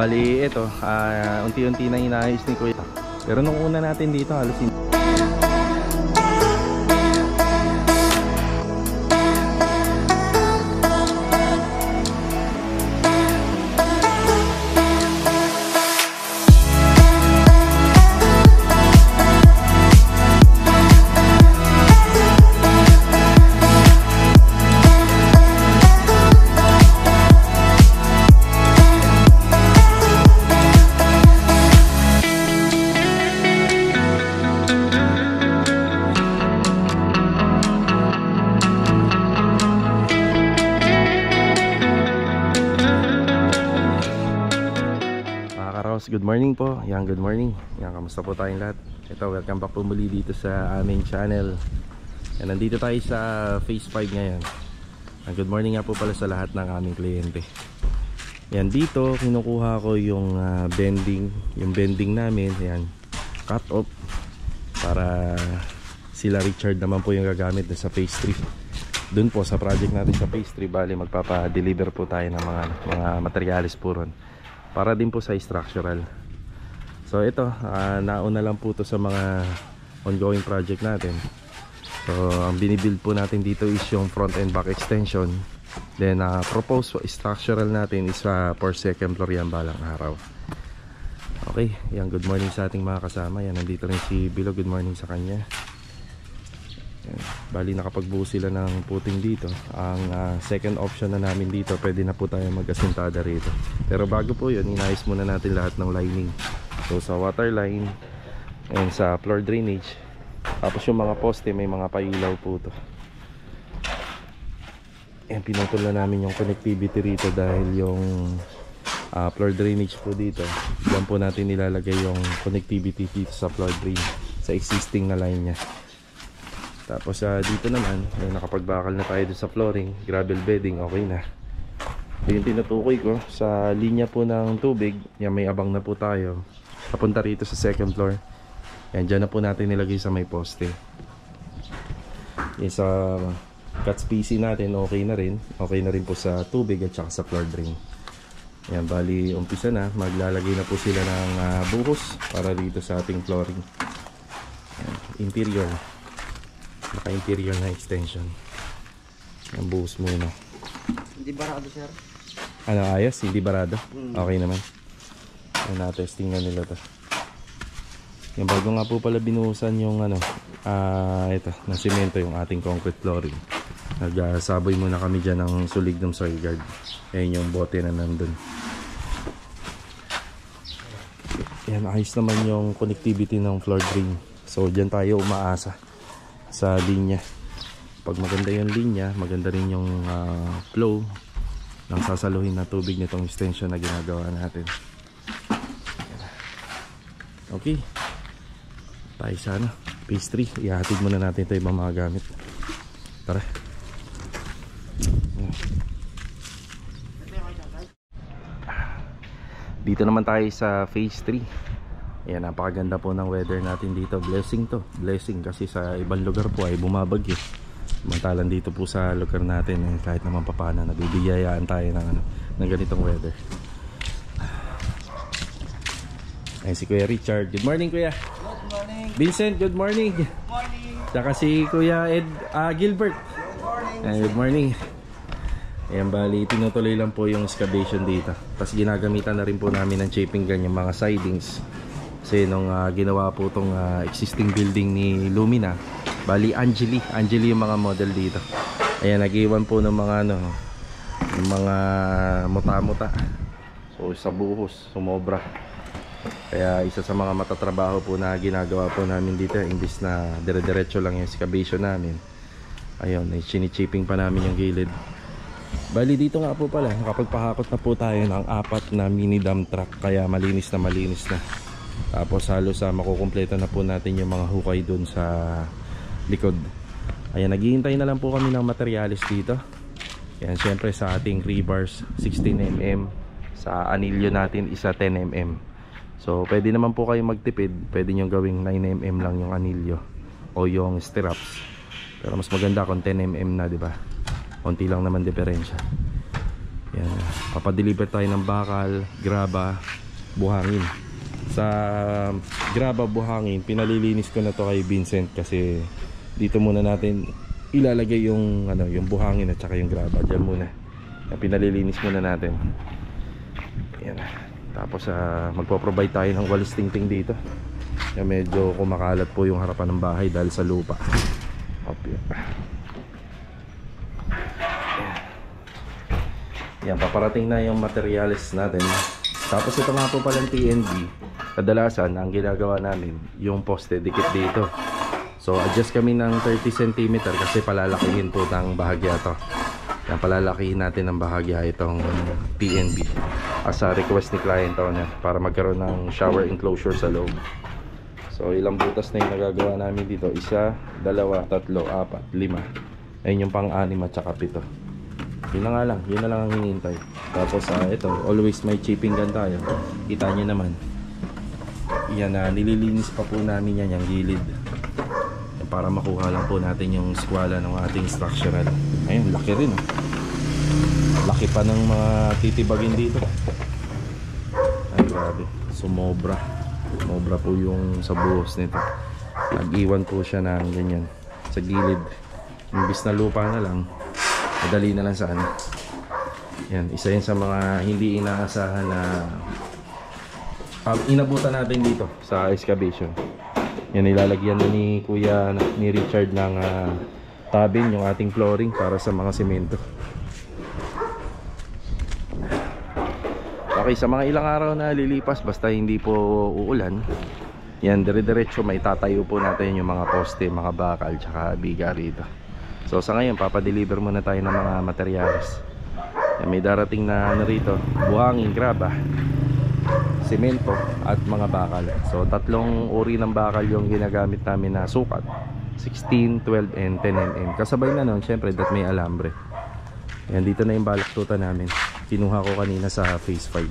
Bali ito, unti-unti na inaayos ni Kuya. Pero nung una natin dito halos good morning po. Yan, good morning. Yan, kamusta po tayong lahat? Ito, welcome back po muli dito sa aming channel. Yan, nandito tayo sa phase 5 ngayon. Good morning nga po pala sa lahat ng aming kliyente. Yan, dito kinukuha ko yung bending namin. Yan, cut off para sila Richard naman po yung gagamit sa phase 3. Doon po sa project natin sa phase 3, bali magpapa-deliver po tayo ng mga materialis po ron, para din po sa structural. So ito, nauna lang po to sa mga ongoing project natin. So ang binibuild po natin dito is yung front and back extension. Then proposed structural natin is for second floor yan balang araw. Okay, yan, good morning sa ating mga kasama. Yan, nandito rin si Bilo, good morning sa kanya. Yan. Bali nakapagbuo sila ng puting dito. Ang second option na namin dito, pwede na po tayo mag-asintada rito. Pero bago po yun, inayos muna natin lahat ng lining. So sa water line and sa floor drainage. Tapos yung mga poste, may mga pailaw po to. Yan, pinutol na namin yung connectivity rito dahil yung floor drainage po dito, diyan po natin nilalagay yung connectivity dito sa floor drain, sa existing na line nya. Tapos dito naman, nakapagbakal na tayo sa flooring, gravel bedding, okay na. Ito yung tinutukoy ko sa linya po ng tubig. Yan, may abang na po tayo papunta rito sa second floor. Yan, dyan na po natin nilagay sa may poste. Yung sa cut spacing natin, okay na rin. Okay na rin po sa tubig at saka sa floor drain. Yan, bali umpisa na, maglalagay na po sila ng buhos para dito sa ating flooring. Yan, interior, naka-interior na extension. Ang buhos muna. Hindi barado, sir? Ano, ayos? Hindi barado? Okay naman. Na-testing na nila to. Yung bago nga po pala binuhusan yung ito, na semento, yung ating concrete flooring. Nagsaboy muna kami dyan ng sulig ng soil guard. Ayan yung bote na nandun. Yan, ayos naman yung connectivity ng floor drain. So dyan tayo umaasa sa linya. Pag maganda yung linya, maganda rin yung flow ng sasaluhin na tubig nitong extension na ginagawa natin. Okay, tayo sana phase 3, ihatid muna natin ito ibang mga gamit. Tara. Dito naman tayo sa phase 3. Ayan, napakaganda po ng weather natin dito. Blessing to, blessing, kasi sa ibang lugar po ay bumabagyo. Samantalang dito po sa lugar natin, kahit naman papaano, nabibiyayaan tayo ng ganitong weather. Ayan si Kuya Richard. Good morning, Kuya. Good morning. Vincent, good morning. Good morning. Saka si Kuya Gilbert. Good morning. Ayan, good morning. Ayan, bali tinutuloy lang po yung excavation dito. Tapos ginagamitan na rin po namin ng shaping gun yung mga sidings. Kasi nung ginawa po itong existing building ni Lumina, bali Angeli yung mga model dito. Ayan, nag-iwan po ng mga ng mga muta-muta. So sa buhos, sumobra. Kaya isa sa mga matatrabaho po na ginagawa po namin dito, imbis na dire-diretso lang yung excavation namin, ayun, chini-chipping pa namin yung gilid. Bali dito nga po pala, nakapagpahakot na po tayo ng 4 na mini dump truck, kaya malinis na. Tapos halos makukumpleto na po natin yung mga hukay dun sa likod. Ayan, naghihintay na lang po kami ng materialis dito. Yan, syempre sa ating rebars 16mm, sa anilyo natin isa 10mm. So pwede naman po kayo magtipid, pwede nyo gawing 9mm lang yung anilyo o yung stirrups. Pero mas maganda kung 10mm na, di ba? Konti lang naman diferensya. Yan, papadeliver tayo ng bakal, graba, buhangin. Sa graba, buhangin, pinalilinis ko na to kay Vincent kasi dito muna natin ilalagay yung yung buhangin at saka yung graba. Diyan muna. Pinalilinis muna natin. Yan. Tapos magpo-provide tayo ng walis tingting dito. Yan, medyo kumakalat po yung harapan ng bahay dahil sa lupa. Yan, paparating na yung materials natin. Tapos ito nga po palang TNB. Kadalasan ang ginagawa namin yung poste dikit dito. So adjust kami ng 30 cm kasi palalakihin po ng bahagya to. Yan, palalakihin natin ng bahagya itong TNB as a request ni client owner para magkaroon ng shower enclosure sa loob. So ilang butas na yung nagagawa namin dito? 1, 2, 3, 4, 5. Ayun yung pang-6 at saka 7. Yun na nga lang, yun na lang ang hinihintay. Tapos ito, always may chipping gun tayo. Kita nyo naman. Yan, nililinis pa po namin yan, yung gilid. Yan, para makuha lang po natin yung skwala ng ating structural. Ayun, laki rin. Laki pa ng mga titibagin dito. Ay, grabe. Sumobra. Sumobra po yung sa buhos nito. Nag-iwan po siya ng ganyan sa gilid. Imbis na lupa na lang, madali na lang sa ano. Yan, isa yun sa mga hindi inaasahan na inabutan natin dito sa excavation. Yan, ilalagyan na ni Kuya, ni Richard ng tabin yung ating flooring para sa mga semento. Okay, sa mga ilang araw na lilipas, basta hindi po uulan, yan, dire-diretso may tatayo po natin yung mga poste, mga bakal, tsaka biga rito. So sa ngayon, papadeliver muna tayo ng mga materyales. Yan, may darating na rito, buhangin, graba, semento at mga bakal. So tatlong uri ng bakal yung ginagamit namin na sukat, 16, 12 and 10 mm. Kasabay na nun, syempre, that may alambre. Yan, dito na yung balaktutan namin. Kinuha ko kanina sa phase 5.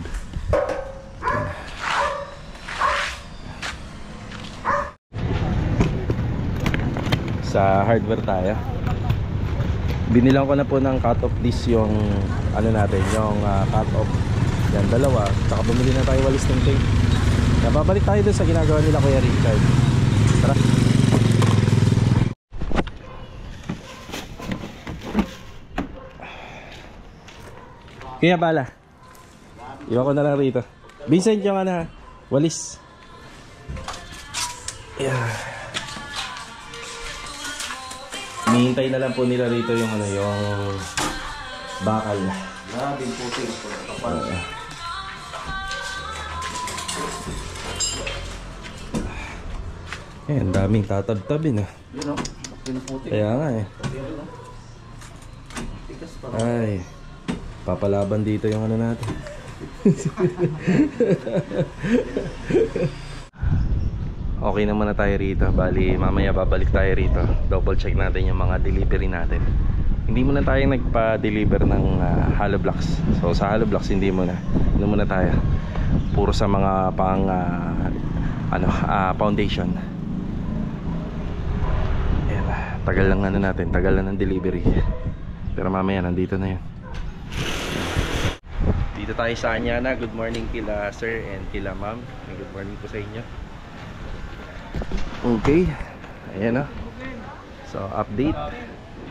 Sa hardware tayo. Binilang ko na po ng cut-off disc yung natin, yung cut-off. Yan, dalawa. Saka bumili na tayo walis tingting. Babalik tayo dun sa ginagawa nila Kuya Richard. Tara. Kaya bala. Iwan ko na lang rito. Vincent, yung walis. Yeah. Hinihintay na lang po nila rito yung yung bakal. Grabe yung puting po. Ang daming tatab-tabin Yun o, pinuputing. Kaya nga Ay, papalaban dito yung natin. Okay naman na tayo rito. Bali, mamaya babalik tayo rito. Double check natin yung mga delivery natin. Hindi muna tayo nagpa-deliver ng hollow blocks. So sa hollow blocks hindi muna. Ano muna tayo? Puro sa mga pang foundation. Ayan, tagal lang natin. Tagal lang ng delivery. Pero mamaya nandito na yun. Dito tayo sa Anyana. Good morning kila sir and kila ma'am. Good morning po sa inyo. Okay, ayan o. So update.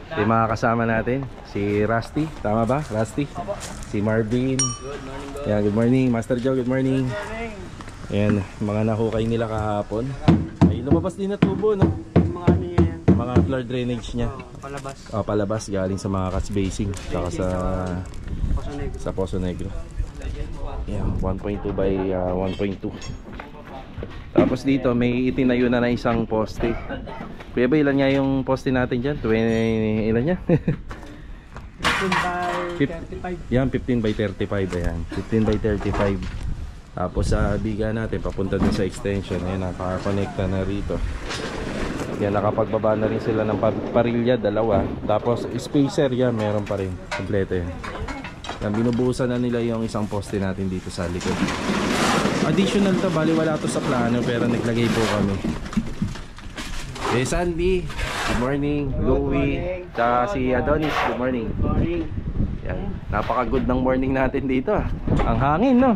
Ito yung mga kasama natin. Si Rusty, tama ba? Rusty? Si Marvin. Good morning, bro. Ayan, good morning. Master Joe, good morning. Ayan, mga nahukay nila kahapon. Ay, lumabas din na tubo, no? Mga ano yan? Mga floor drainage niya. Palabas. Palabas galing sa mga catch basin. Saka Poso Negro. sa Poso Negro. Ayan, 1.2 by 1.2. Tapos dito may itinayo na isang poste. Kuya ba, ilan nga yung poste natin dyan? 20, ilan yan? 15 by 35. Yan, 15 by 35. Ayan, 15 by 35. Tapos sa biga natin papunta dun sa extension. Ayan, nakakonekta na rito. Yan, nakapagbaba na rin sila ng parilya, dalawa. Tapos spacer yan, meron pa rin. Kompleto yan. Yan, binubuhusan na nila yung isang poste natin dito sa likod. Additional to, bali wala to sa plano pero naglagay po kami. Sandy, good morning. Louie, tsaka si Adonis, good morning. Good morning. Yan. Napaka-good ng morning natin dito. Ang hangin, no?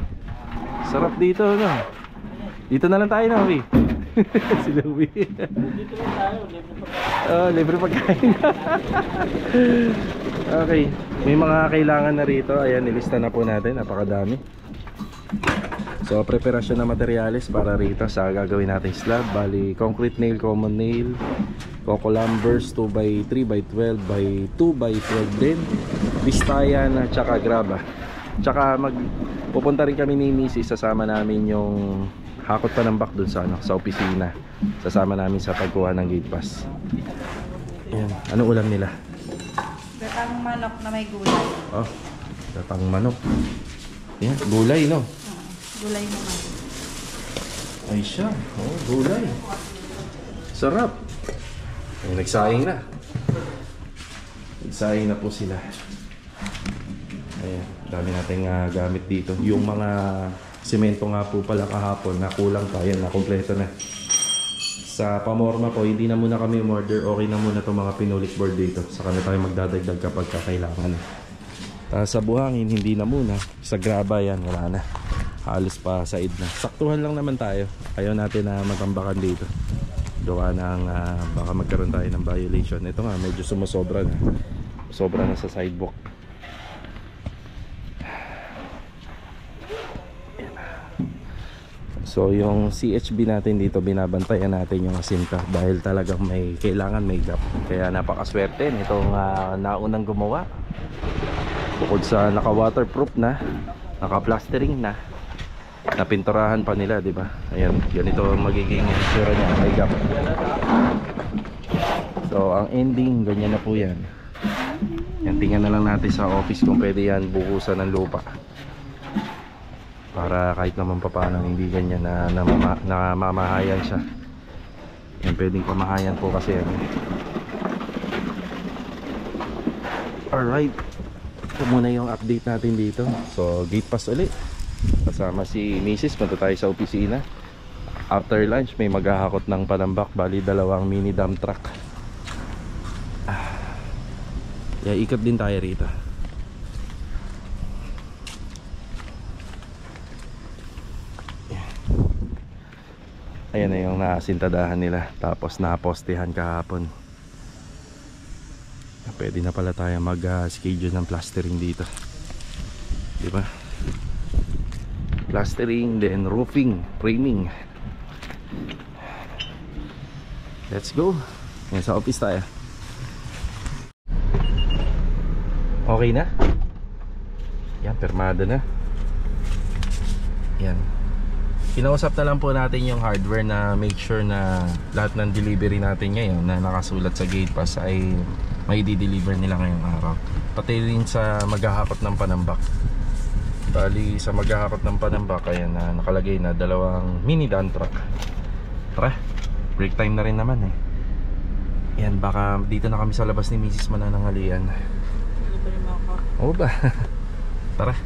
Sarap dito, no? Dito na lang tayo, no, Louie? Si Louie. Dito lang tayo, libre pa. Oh, libre pagkain. Okay. May mga kailangan na rito. Ayan, nilista na po natin. Napakadami. So, preparasyon na materyales para rito sa gagawin nating slab. Bali, concrete nail, common nail, coco lumbers, 2x3x12 by 2x12 din, bistayan at saka graba. Tsaka pupunta rin kami ni Missy. Sasama namin yung hakot pa ng back dun sa, sa opisina. Sasama namin sa pagkuha ng gate pass. Ayan. Anong ulam nila? Gatang manok na may gulay. Oh, gatang manok. Ayan, gulay, no? Gulay naman. Ay siya. Oh, gulay. Sarap. Ay, nagsaing na. Nagsaing na po sila. Ayan, dami nating gamit dito. Yung mga semento nga po pala kahapon na kulang pa. Ayan, nakompleto na. Sa pamorma po, hindi na muna kami umorder. Okay na muna itong mga pinulik board dito. Saka na tayo magdadagdag kapag kakailangan. Sa buhangin, hindi na muna. Sa graba yan, wala na. Halos pa sa na. Saktuhan lang naman tayo. Ayaw natin na matambakan dito. Doon ng baka magkaroon tayo ng violation. Ito nga, medyo sumusobra na. Sobra na sa sidewalk. So yung CHB natin dito, binabantayan natin yung asinta dahil talagang may kailangan, may gap. Kaya napakaswerte nitong naunang gumawa. Bukod sa naka waterproof na, naka plastering na, napinturahan pa nila, di ba? Ayan, ganito ang magiging itsura niya, may gap. So ang ending, ganyan na po yan. Yan, tingnan na lang natin sa office kung pwede yan bukusan ng lupa. Para kahit naman papaano hindi ganyan na mamahayan siya. Yan, pwedeng pamahayan po kasi yan. Alright, ito muna yung update natin dito. So gate pass ulit. Kasama si Mrs. Punta tayo sa opisina. After lunch may maghahakot ng panambak. Bali 2 mini dump truck. Yeah, ikot din tayo rito. Ayan na yung naasintadahan nila. Tapos napostehan kahapon. Pwede na pala tayo mag-schedule ng plastering dito. Diba? Plastering, then roofing, framing. Let's go. Yan, sa office tayo. Okay na? Yan, permado na. Yan. Kinausap na lang po natin yung hardware na make sure na lahat ng delivery natin ngayon na nakasulat sa gate pass ay may di-deliver nila ngayong araw. Pati rin sa maghahakot ng panambak. Bali sa maghahakot ng panambak, ayan na nakalagay na 2 mini dump truck. Tara, break time na rin naman eh. Yan, baka dito na kami sa labas ni Mrs. mananangalian. Oo ba? Tara.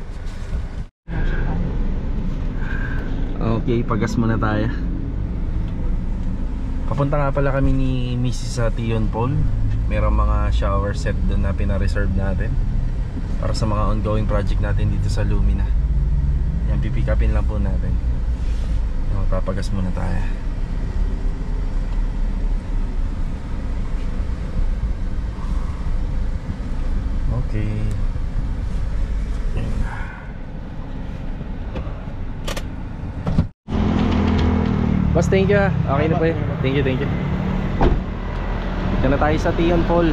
Okay, pagas muna tayo. Papunta nga pala kami ni Mrs. sa Tion Paul. Merong mga shower set doon na pina-reserve natin para sa mga ongoing project natin dito sa Lumina. Yan, pipick upin lang po natin. Papagas muna tayo. Okay. Boss, thank you. Okay na po yun. Thank you, thank you. Dito na tayo sa Tion Paul.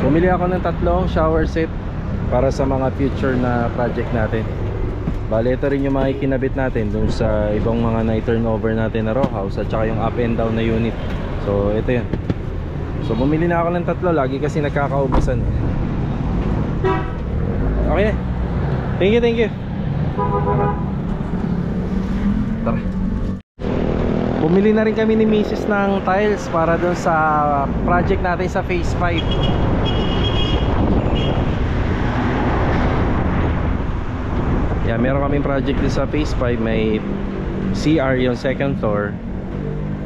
Bumili ako ng 3 shower set para sa mga future na project natin. Bale, ito rin yung mga ikinabit natin dun sa ibang mga night turnover natin na row house at saka yung up and down na unit. So, ito yun. So, bumili na ako ng 3. Lagi kasi nagkakaubusan. Okay. Thank you, thank you. Tara. Bumili na rin kami ni Mrs. ng tiles para doon sa project natin sa phase 5. Yeah, meron kaming project din sa phase 5. May CR yung second floor.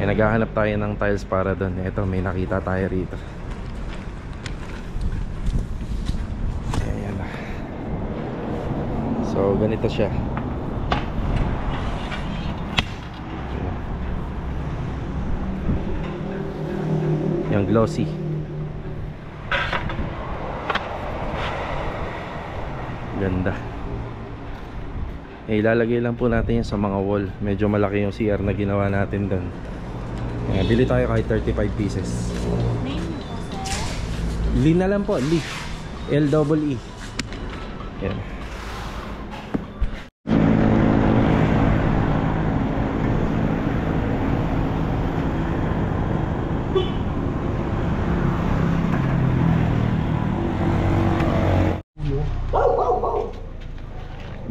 Eh, naghahanap tayo ng tiles para doon. Ito, may nakita tayo rito. So ganito siya. Yung glossy. Ganda. Ilalagay lang po natin yan sa mga wall. Medyo malaki yung CR na ginawa natin doon. Bili tayo kahit 35 pieces. Name mo po, sir? Lee na lang po, Lee. L-E-E. Yan.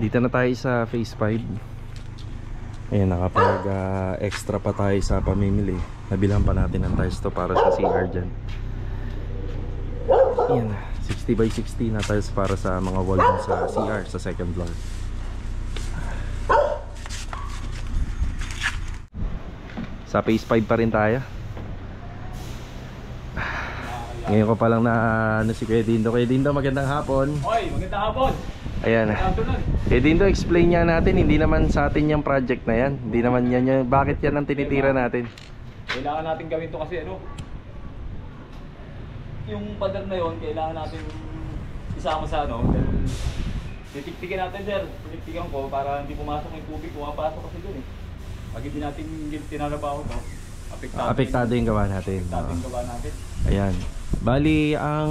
Dito na tayo sa phase 5. Ayan, nakapag extra pa tayo sa pamimili. Nabilhan pa natin ng tiles to para sa CR dyan. Ayan, 60 by 60 na tiles para sa mga wall dun sa CR sa second floor. Sa phase 5 pa rin tayo. Ngayon ko pa lang na ano si Kuya Dindo. Kuya Dindo, magandang hapon. Hoy, magandang hapon. Ayan. Kuya Dindo, explain niya natin, hindi naman sa atin yung project na yan. Hindi naman yan yung, bakit yan ang tinitira natin? Kailangan natin gawin to kasi ano. Yung pader na yon, kailangan natin isama sa ano. Titiktikin natin, sir. Titiktikan ko para hindi pumasok yung tubig. Pumapasok kasi dun eh. Pag hindi natin tinalabaho to, Apektado yung gawa natin. Apektado yung gawa natin. Ayan. Bali, ang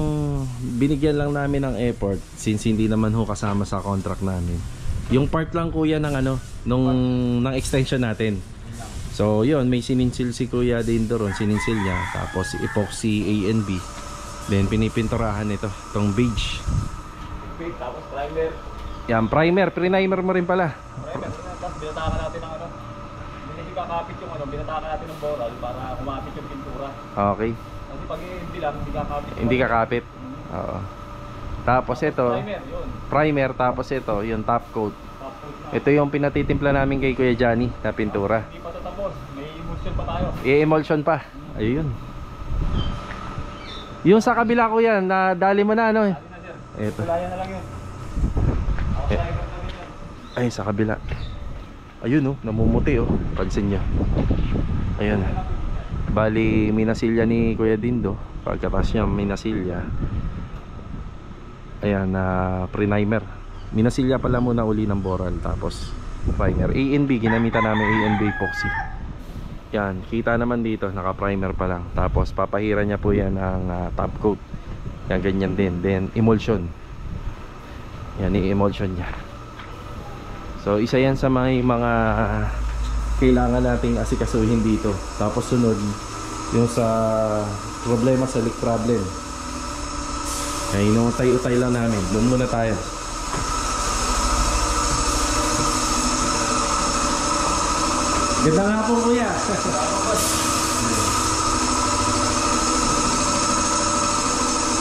binigyan lang namin ng effort, since hindi naman ho kasama sa contract namin, yung part lang kuya ng ano, ng extension natin. So yun, may sininsil si Kuya Dindo ron, sininsil niya. Tapos epoxy A and B. Then pinipinturahan ito, itong beige. Tapos primer. Yan, primer, pre-primer mo rin pala. Primer, tapos binatakan natin ng ano. Hindi kakapit yung ano, binatakan natin ng boral para kumapit yung pintura. Okay. Kasi pag hindi lang, hindi kakapit. Hindi kakapit. Oo. Tapos ito, Primer, yun. primer, tapos ito, yung top coat. Top coat na. Ito yung pinatitimpla namin kay Kuya Johnny na pintura. Hindi pa tatapos, may emulsion pa tayo. I-emulsion pa. Ayun. Yung sa kabila kuya, nadali mo na ano eh. Dali na, sir. Ito. Kulayan na lang yun. Ay, sa kabila. Ayun oh, namumuti oh. Pansin nyo. Ayun. Bali, minasilya ni Kuya Dindo. Pagkatas niya minasilya. Ayan, pre-primer. Minasilya pala muna uli ng boral. Tapos primer. A&B, ginamitan namin A&B epoxy. Yan, kita naman dito, naka-primer pa lang. Tapos papahira niya po yan ng top coat. Yan, ganyan din. Then emulsion. Yan, i-emulsion niya. So isa yan sa mga kailangan nating asikasuhin dito. Tapos sunod yung sa problema sa leak problem. Kaya inutay-utay lang namin. Doon muna tayo. Ganda nga po kuya.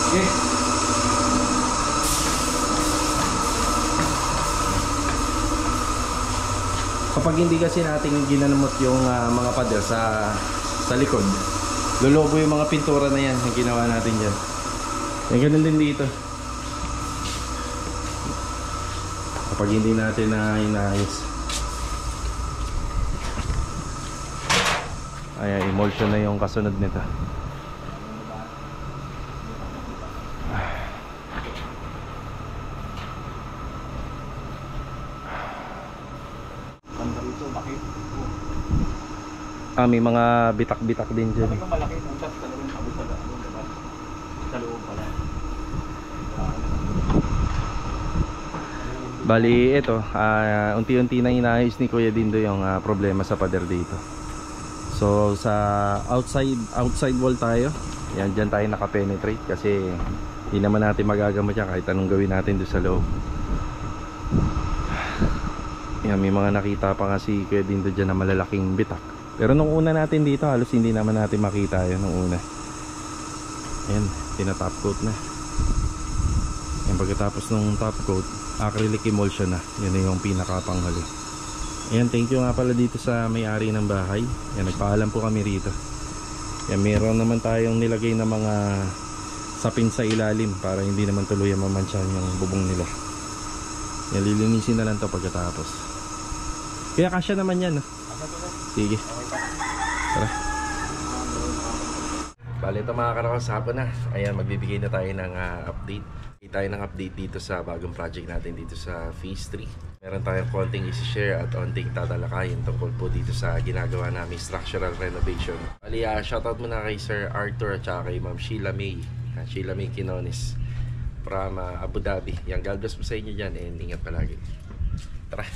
Okay. Kapag hindi kasi natin ginanamot yung mga pader sa likod, lolobo yung mga pintura na yan yung ginawa natin dyan. Yan, ganun din dito. Kapag hindi natin na inayos, ay emulsion na yung kasunod nito. May mga bitak-bitak din dyan. Kung malaki, utas talagang sabi sa loob, diba? Sa loob pala. Bali, ito, unti-unti na inayos ni Kuya Dindo yung problema sa pader dito. So, sa outside wall tayo. Yan, dyan tayo nakapenetrate kasi hindi naman natin magagamot yan kahit anong gawin natin doon sa loob. Yan, may mga nakita pa nga si Kuya Dindo dyan na malalaking bitak. Pero nung una natin dito, halos hindi naman natin makita yun nung una. Ayan, tinatop coat na. Ayan, pagkatapos nung top coat, acrylic emulsion na. Yun na yung pinakapanghali. Ayan, thank you nga pala dito sa may-ari ng bahay. Ayan, nagpaalam po kami rito. Ayan, meron naman tayong nilagay na mga sapin sa ilalim para hindi naman tuluyan mamansyan yung bubong nila. Yan, lilinisin na lang to pagkatapos. Kaya kasya naman yan. Sige. Tara. Bale, ito mga karakos, hapon na. Ayan, magbibigay na tayo ng update. Bigay tayo ng update dito sa bagong project natin dito sa Phase 3. Meron tayong konting isi-share at konting tatalakayin tungkol po dito sa ginagawa namin structural renovation. Bale, shoutout muna kay Sir Arthur at saka kay Ma'am Sheila May. Sheila May Quinones from Abu Dhabi. Yan, God bless po sa inyo dyan and ingat palagi. Tara!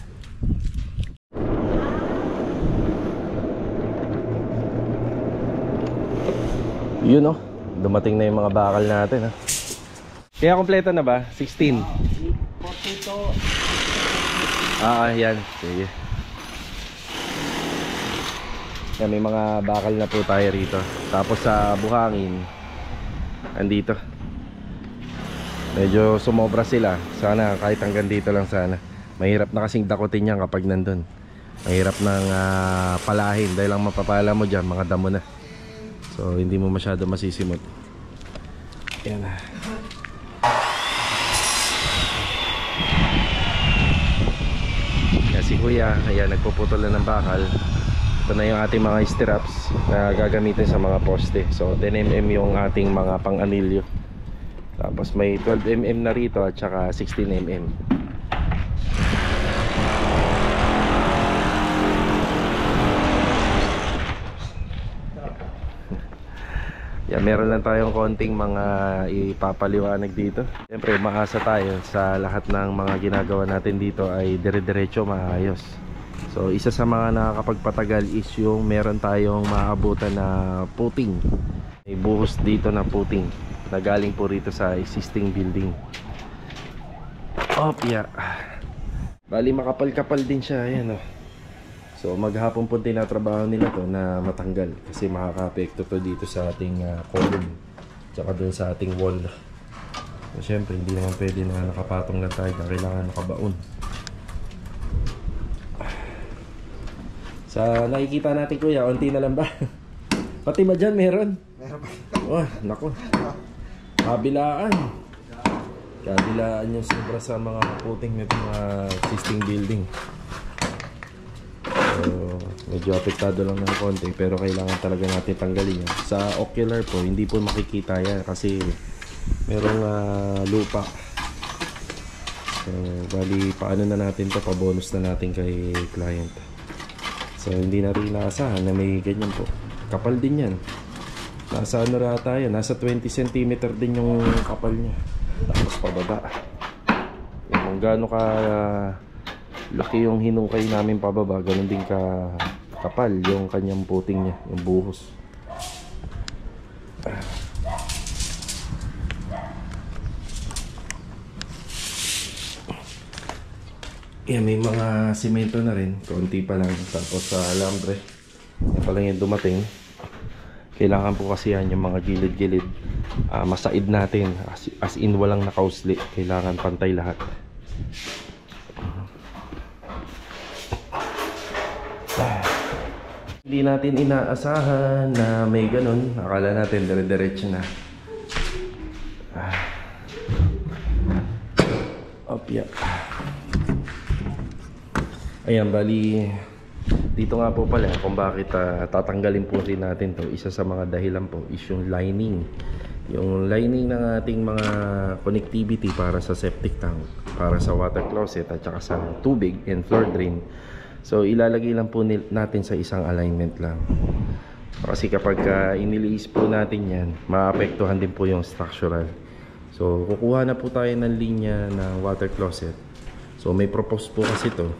Yun oh, dumating na yung mga bakal natin ha. Kaya kompleto na ba? 16? Yan, sige. Yan, may mga bakal na po tayo rito. Tapos sa buhangin, andito. Medyo sumobra sila. Sana kahit hanggang dito lang sana. Mahirap na kasing dakutin yan kapag nandun. Mahirap nang palahin. Dahil lang mapapala mo dyan, mga damo na. So hindi mo masyado masisimot. Yan. Yan si Kuya, ayan, nagpuputol na ng bakal. Ito na yung ating mga stirrups na gagamitin sa mga poste. So 10mm yung ating mga pang-anilyo. Tapos may 12mm na rito at saka 16mm. Yan, meron lang tayong konting mga ipapaliwanag dito. Siyempre, maasa tayo sa lahat ng mga ginagawa natin dito ay dire-diretso maayos. So, isa sa mga nakakapagpatagal is yung meron tayong maabutan na puting. May buhos dito na puting na galing po rito sa existing building. Yeah. Bali, makapal-kapal din siya. Ayan, oh. So maghapon po tinatrabaho nila to na matanggal kasi makaka-apekto to dito sa ating column tsaka dun sa ating wall. So syempre hindi naman pwede na nakapatong lang tayo, kailangan nakabaon. Sa nakikita natin Kuya, unti na lang ba? Pati ba dyan meron? Oh, naku. Kabilaan yung sobra sa mga puting nito mga existing building. So, medyo apektado lang ng konti pero kailangan talaga natin tanggalin yan. Sa ocular po, hindi po makikita yan kasi merong lupa. So, bali, paano na natin to, pabonus na natin kay client. So, hindi na rin naasahan na may ganyan po. Kapal din yan. Nasa ano rata yan, nasa 20 cm din yung kapal niya. Tapos pababa. Kung gaano ka laki yung hinukay namin pababa, ganun din ka kapal yung kanyang puting niya, yung buhos. Yan, may mga simento na rin, konti pa lang. Tapos sa alambre, yan pa lang yung dumating. Kailangan po kasi yan yung mga gilid-gilid masaid natin, as in walang nakausli. Kailangan pantay lahat. Hindi natin inaasahan na may ganun. Akala natin dire-diretso na. Yeah. Ayan, bali dito nga po pala kung bakit tatanggalin po rin natin to. Isa sa mga dahilan po is yung lining. Yung lining ng ating mga connectivity para sa septic tank, para sa water closet at saka sa tubig and floor drain. So ilalagay lang po natin sa isang alignment lang. Kasi kapag iniliis po natin yan, maapektuhan din po yung structural. So kukuha na po tayo ng linya ng water closet. So may propose po kasi to.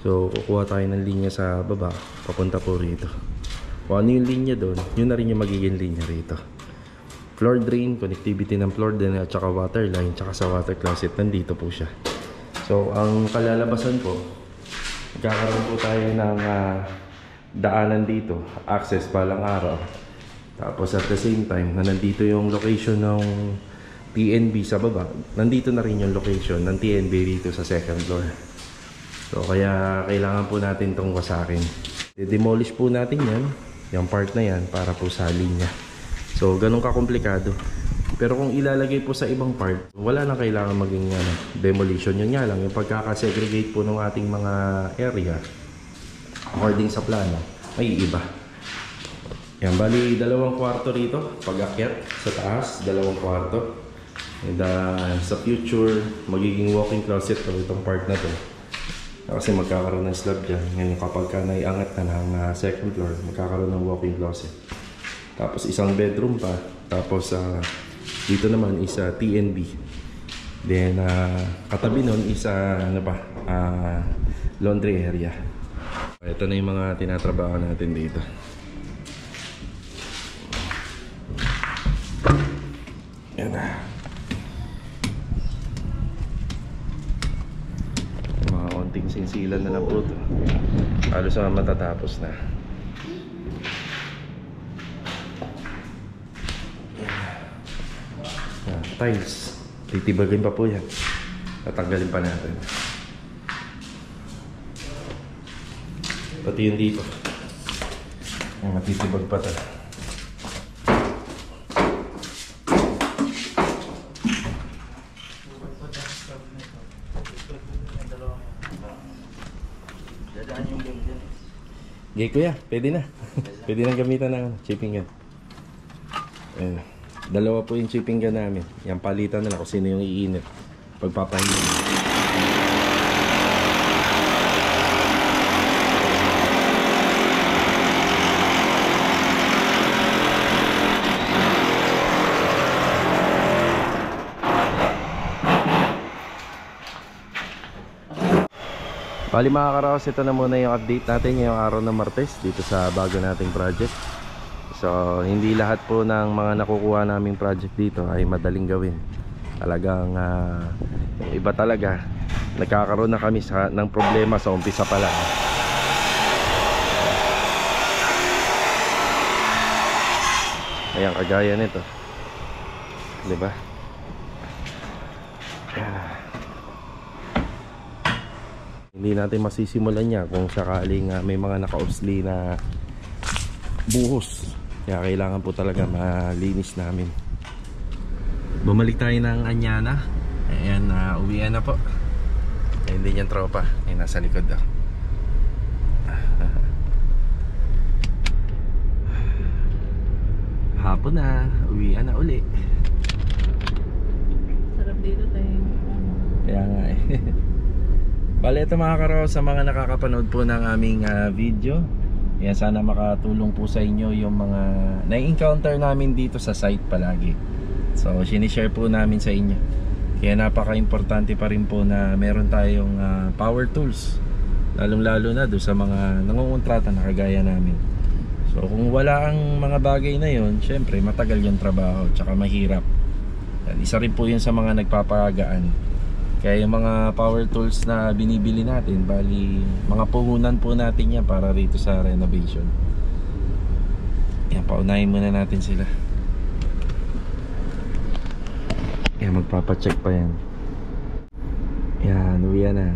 So kukuha tayo ng linya sa baba, papunta po rito. Kung ano yung linya doon, yun na rin yung magiging linya rito. Floor drain, connectivity ng floor drain at saka water line, tsaka sa water closet, nandito po siya. So ang kalalabasan po, magkakaroon po tayo ng daanan dito, access palang araw. Tapos at the same time, na nandito yung location ng TNB sa baba, nandito na rin yung location ng TNB dito sa second floor. So kaya kailangan po natin itong wasakin. I-demolish po natin yan, yung part na yan, para po sa linya. So ganun kakomplikado. Pero kung ilalagay po sa ibang part, wala nang kailangan maging demolition. Yun nga lang, yung pagkakasegregate po ng ating mga area according sa plano, may iba. Yan, bali 2 kwarto rito, pag-akyat sa taas, 2 kwarto. And sa future, magiging walk-in closet to itong part na to. Kasi magkakaroon ng slab dyan. Ngayon kapag ka naiangat na ng second floor, magkakaroon ng walk-in closet. Tapos isang bedroom pa. Tapos dito naman isa TNB. Then katabi nun isa laundry area. Ito na yung mga tinatrabaho natin dito. Yan na. Mga konting sinsilan na lang po ito. Halos na matatapos na. Yan, tiles. Titibagin pa po yan. Tatanggalin pa natin. Pati yun dito. Yan, matitibag pa ito. Okay, kuya, pwede na. Pwede nang gamitan ng chipping gun. Ayan. 2 po yung chipping gun namin. Yan, palitan na lang kung sino yung iinit. Pagpapahinga. Bali mga karaos, ito na muna yung update natin ngayong araw ng Martes dito sa bago nating project. So hindi lahat po ng mga nakukuha naming project dito ay madaling gawin. Talagang yung iba talaga nagkakaroon na kami ng problema sa umpisa pa lang. Ayan, kagaya nito, diba? Hindi natin masisimulan niya kung sakaling may mga naka-obsli na buhos. Kaya kailangan po talaga malinis namin. Bumalik tayo ng Anyana. Ayan, uwian na po. Ayan din yung tropa. Ayan, nasa likod daw. Hapon na, uwian na uli. Sarap dito tayo. Kaya nga eh. Bale, ito mga karo, sa mga nakakapanood po ng aming video, yan, sana makatulong po sa inyo yung mga na-encounter namin dito sa site palagi. So sinishare po namin sa inyo. Kaya napaka-importante pa rin po na meron tayong power tools, lalong lalo na doon sa mga nangungontrata na kagaya namin. So kung wala ang mga bagay na yon, syempre matagal yung trabaho, tsaka mahirap. Yan, isa rin po yun sa mga nagpapagaan. Kaya yung mga power tools na binibili natin, bali mga puhunan po natin yan para rito sa renovation. Yan, paunahin muna natin sila. Yan, magpapacheck pa yan. Yan, uwi na.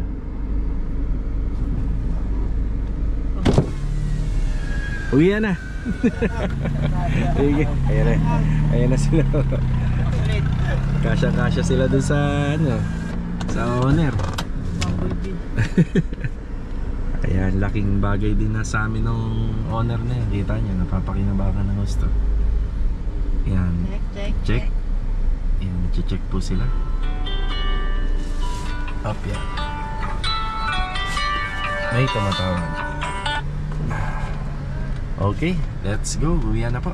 Uwi na. Ayan na. Ayan na sila. Kasya-kasya sila dun sa sa owner. Ayan, laking bagay din na sa amin ng owner na yan. Kita nyo, napapakinabangan ng gusto. Ayan, check. Ayan, check po sila. Up yan. May tumatawag. Okay, let's go. Uwian na po.